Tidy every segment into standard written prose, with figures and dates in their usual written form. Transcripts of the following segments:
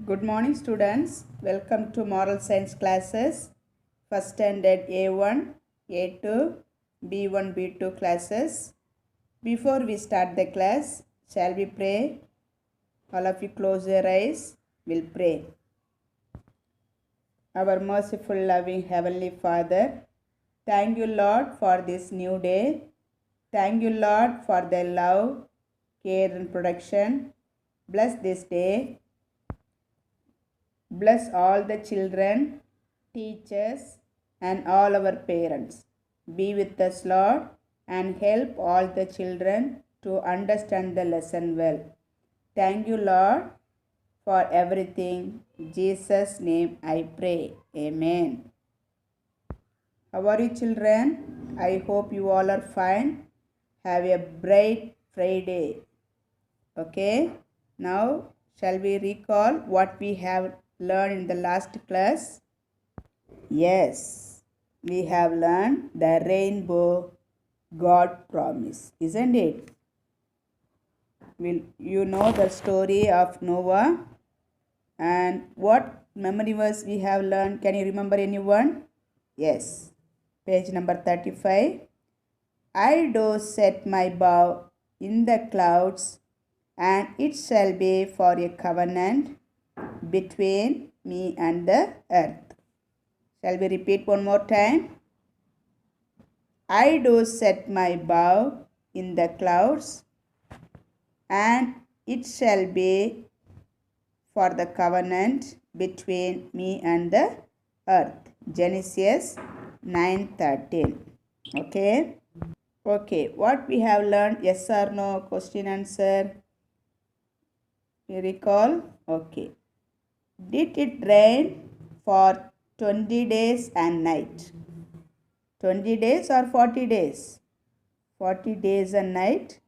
Good morning, students. Welcome to Moral Science classes. First standard A1, A2, B1, B2 classes. Before we start the class, shall we pray? All of you close your eyes. We'll pray. Our merciful, loving Heavenly Father, thank you, Lord, for this new day. Thank you, Lord, for the love, care, and protection. Bless this day. Bless all the children, teachers, and all our parents. Be with us, Lord, and help all the children to understand the lesson well. Thank you, Lord, for everything. In Jesus' name I pray. Amen. How are you, children? I hope you all are fine. Have a bright Friday. Okay, now shall we recall what we have learned in the last class? Yes, we have learned the rainbow God promise, isn't it? Will you know the story of Noah and what memory verse we have learned? Can you remember anyone? Yes, page number 35. I do set my bow in the clouds, and it shall be for a covenant between me and the earth. Shall we repeat one more time? I do set my bow in the clouds, and it shall be for the covenant between me and the earth. Genesis 9:13. Okay. Okay. What we have learned? Yes or no? Question answer. You recall? Okay. Did it rain for 20 days and night? 20 days or 40 days? 40 days and night.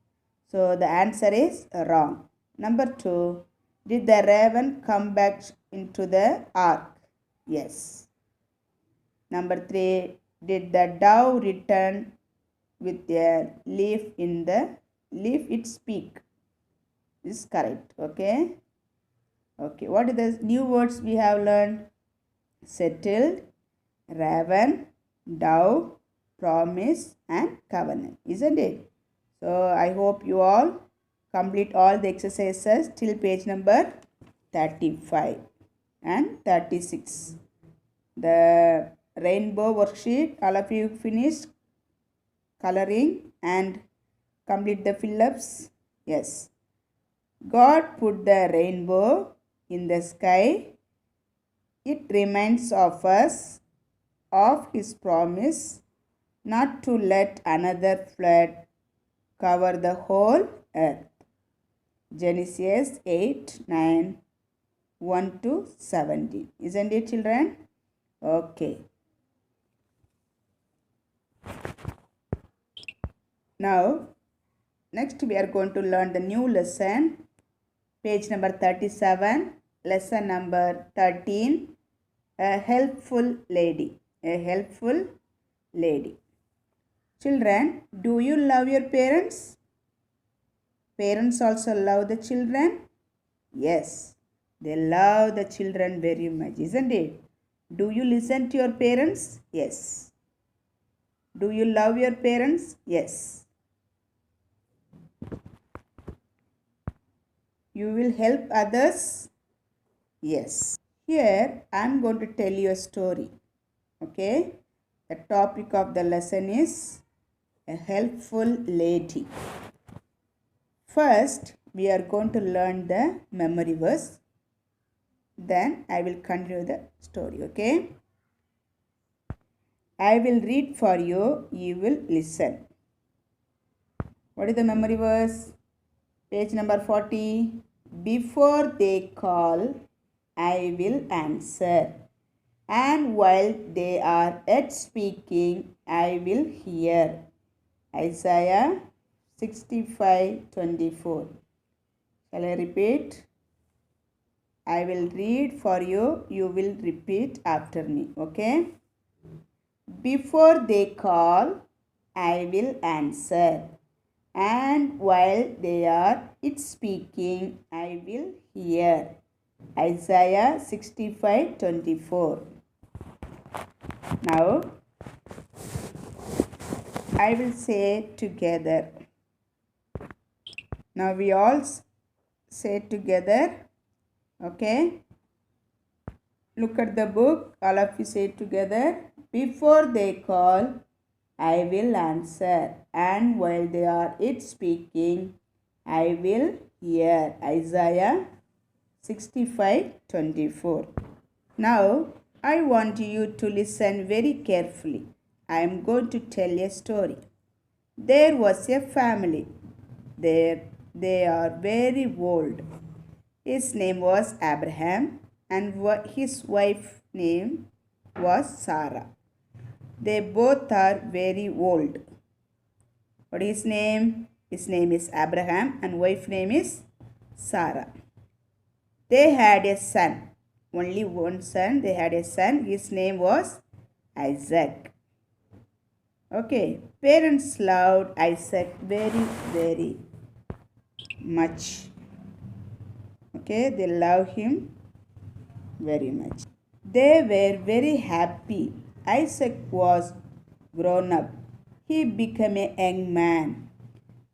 So the answer is wrong. Number 2. Did the raven come back into the ark? Yes. Number 3. Did the dove return with a leaf in the leaf its beak? This is correct. Okay. Okay. What are the new words we have learned? Settled, raven, dove, promise, and covenant, isn't it? So I hope you all complete all the exercises till page number 35 and 36. The rainbow worksheet, all of you finished coloring and complete the fill-ups? Yes. God put the rainbow in the sky. It reminds of us of His promise not to let another flood cover the whole earth. Genesis 8:9, 1 to 17. Isn't it, children? Okay. Now, next we are going to learn the new lesson. Page number 37, lesson number 13. A helpful lady. A helpful lady. Children, do you love your parents? Parents also love the children? Yes, they love the children very much, isn't it? Do you listen to your parents? Yes. Do you love your parents? Yes. You will help others? Yes. Here I am going to tell you a story. Okay. The topic of the lesson is a helpful lady. First, we are going to learn the memory verse. Then I will continue the story. Okay. I will read for you. You will listen. What is the memory verse? Page number 40. Before they call, I will answer. And while they are yet speaking, I will hear. Isaiah 65:24. Shall I repeat? I will read for you. You will repeat after me. Okay? Before they call, I will answer. And while they are it speaking, I will hear. Isaiah 65:24. Now I will say together. Now we all say together. Okay. Look at the book. All of you say together. Before they call, I will answer. And while they are it speaking, I will hear. Isaiah 65:24. Now, I want you to listen very carefully. I am going to tell a story. There was a family. They are very old. His name was Abraham and his wife's name was Sarah. They both are very old. What is his name? His name is Abraham and wife name is Sarah. They had a son. Only one son. They had a son. His name was Isaac. Okay. Parents loved Isaac very, very much. Okay. They love him very much. They were very happy. Isaac was grown up. He became a young man.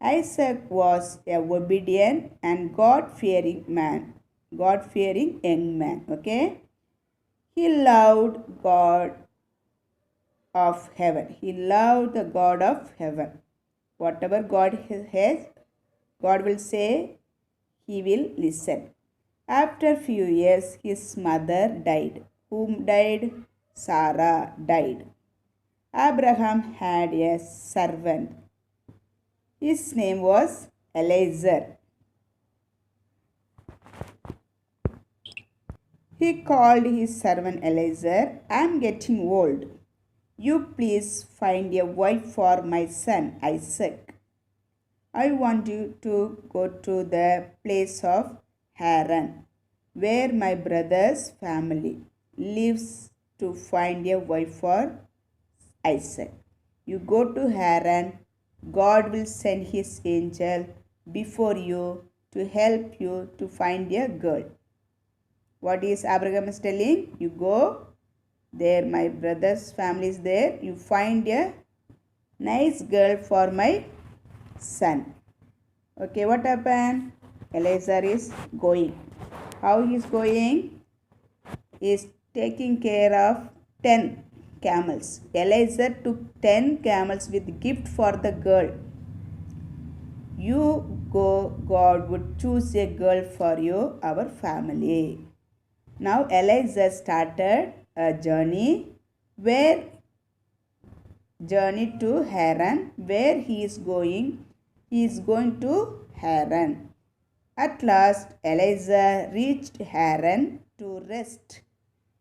Isaac was a obedient and God-fearing man. God-fearing young man. Okay. He loved God of heaven. He loved the God of heaven. Whatever God has, God will say, he will listen. After a few years, his mother died. Whom died? Sarah died. Abraham had a servant. His name was Eliezer. He called his servant Eliezer, I am getting old. You please find a wife for my son Isaac. I want you to go to the place of Haran, where my brother's family lives, to find a wife for Isaac. You go to Haran. God will send his angel before you to help you to find a girl. What is Abraham is telling? You go there, my brother's family is there. You find a nice girl for my son. Okay, what happened? Eliezer is going. How he is going? He is taking care of 10 camels. Eliezer took 10 camels with gift for the girl. You go, God would choose a girl for you, our family. Now Eliezer started a journey to Haran. Where he is going? He is going to Haran. At last Eliezer reached Haran to rest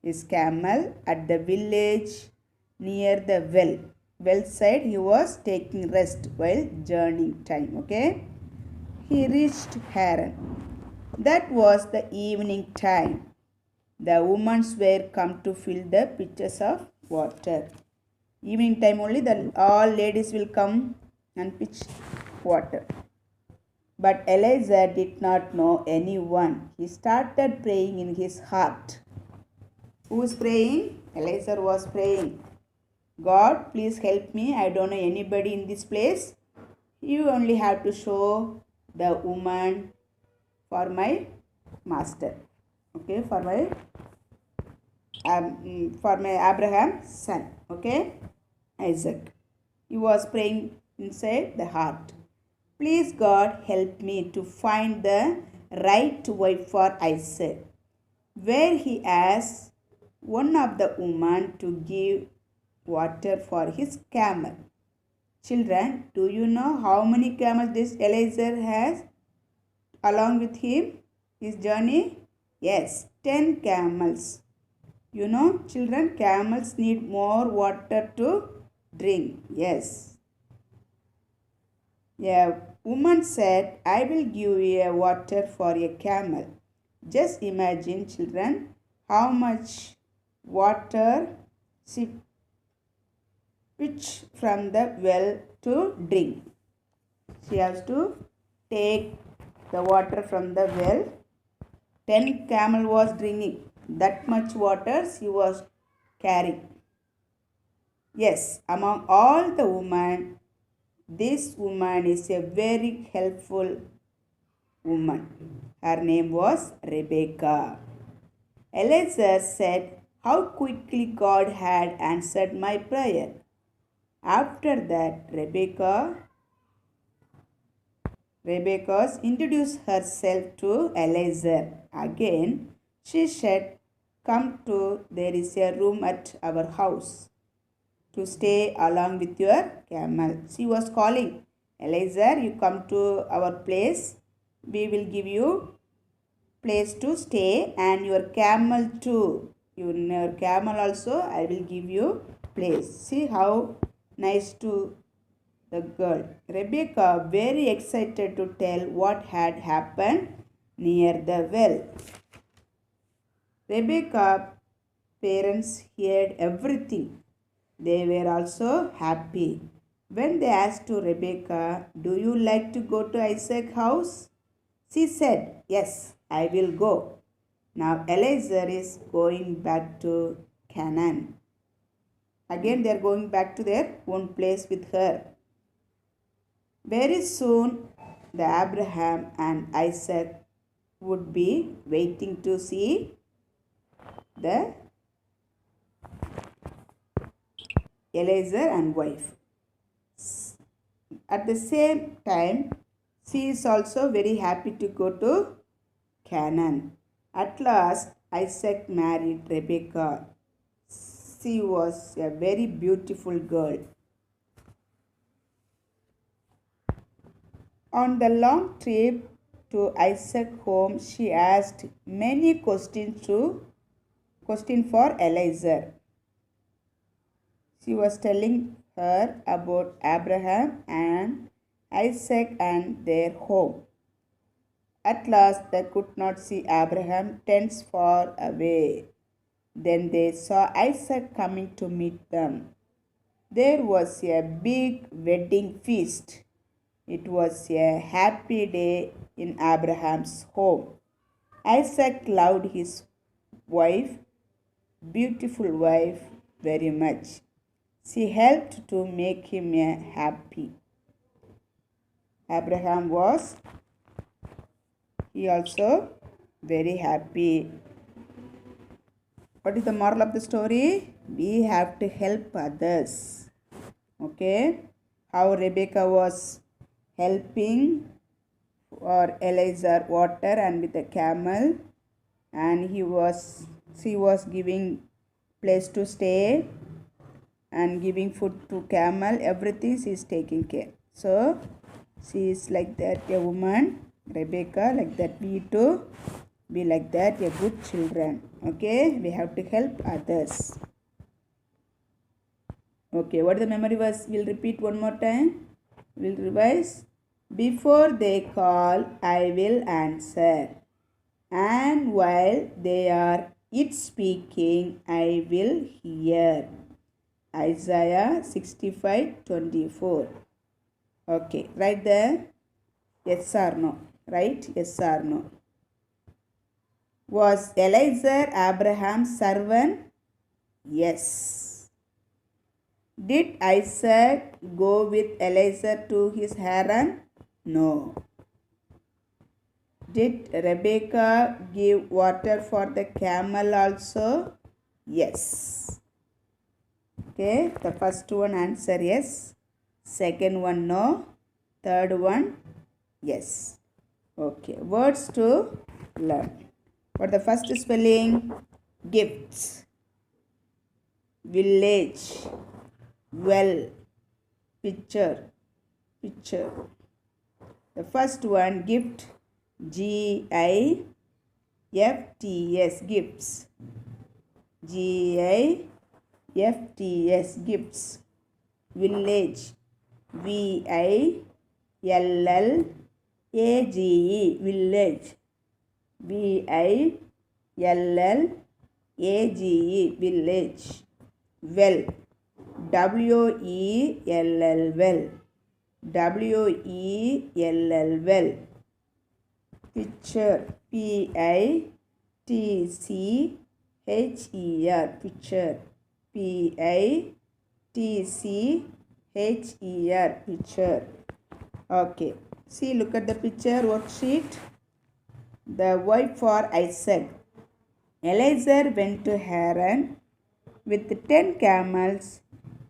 his camel at the village near the well side. He was taking rest while journeying time. Okay. He reached Haran. That was the evening time. The women were come to fill the pitchers of water. Evening time only all ladies will come and pitch water. But Eliezer did not know anyone. He started praying in his heart. Who is praying? Eliezer was praying. God, please help me. I don't know anybody in this place. You only have to show the woman for my master. Okay, for my Abraham's son. Okay, Isaac. He was praying inside the heart. Please God help me to find the right wife for Isaac. Where he asked one of the women to give water for his camel. Children, do you know how many camels this Eliezer has along with him? His journey? Yes, 10 camels. You know, children, camels need more water to drink. Yes. A woman said, I will give you a water for a camel. Just imagine, children, how much water she pitched from the well to drink. She has to take the water from the well 10 camel was drinking. That much water she was carrying. Yes, among all the women, this woman is a very helpful woman. Her name was Rebecca. Eliezer said how quickly God had answered my prayer. After that, Rebecca introduced herself to Eliezer. Again, she said, "Come to, there is a room at our house to stay along with your camel." She was calling, "Eliezer, you come to our place. We will give you place to stay and your camel too. Your camel also I will give you place." See how nice to the girl. Rebecca very excited to tell what had happened near the well. Rebecca's parents heard everything. They were also happy. When they asked to Rebecca, "Do you like to go to Isaac's house?" She said, "Yes, I will go." Now Eliezer is going back to Canaan. Again they are going back to their own place with her. Very soon the Abraham and Isaac would be waiting to see the Eliezer and wife. At the same time, she is also very happy to go to Canaan. At last, Isaac married Rebecca. She was a very beautiful girl. On the long trip to Isaac's home, she asked many questions for Eliezer. She was telling her about Abraham and Isaac and their home. At last they could not see Abraham tents far away. Then they saw Isaac coming to meet them. There was a big wedding feast. It was a happy day in Abraham's home. Isaac loved his wife, beautiful wife, very much. She helped to make him happy. Abraham was also very happy. What is the moral of the story? We have to help others. Okay. How Rebecca was helping for Eliezer water and with a camel, and she was giving place to stay and giving food to camel. Everything she is taking care. So she is like that, a woman, Rebecca, like that. We too be like that, a good children. Okay, we have to help others. Okay, what is the memory verse? We'll repeat one more time. We'll revise. Before they call, I will answer. And while they are it speaking, I will hear. Isaiah 65:24. Okay, right there. Yes or no? Right? Yes or no? Was Eliezer Abraham's servant? Yes. Did Isaac go with Eliezer to his Haran? No. Did Rebecca give water for the camel also? Yes. Okay, the first one answer yes. Second one no. Third one yes. Okay, words to learn. For the first spelling, gifts, village, well, picture. The first one, gift, GIFTS, gifts, GIFTS, gifts. Village, VILLAGE, village, VILLAGE, village. Well, WELL, well, WELL, well. Picture, PICTURE, P-I-T-C-H-E-R, picture. P-I-T-C-H-E-R, picture. Okay. See, look at the picture worksheet. The wife for Isaac. Eliezer went to Haran with 10 camels.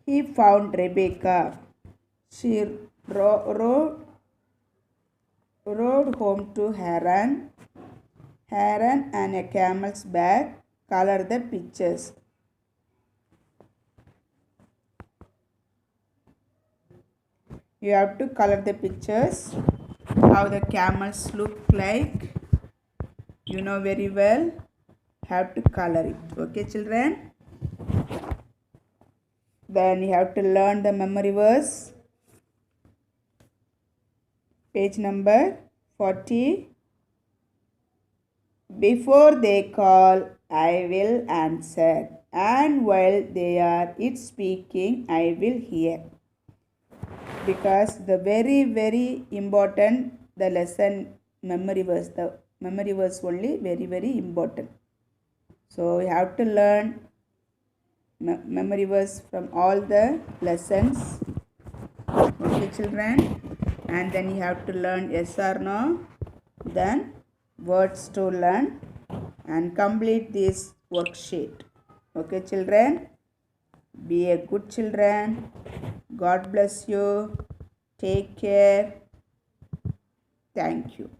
He found Rebekah. She rode home to Haran. Haran and a camel's back. Color the pictures. You have to color the pictures. How the camels look like. You know very well. Have to color it. Okay, children? Then you have to learn the memory verse. Page number 40. Before they call, I will answer, and while they are it speaking, I will hear. Because the very important, the lesson memory verse, the memory verse only very important. So you have to learn memory verse from all the lessons. Okay, children? And then you have to learn yes or no, then words to learn, and complete this worksheet. Okay, children? Be a good children. God bless you. Take care. Thank you.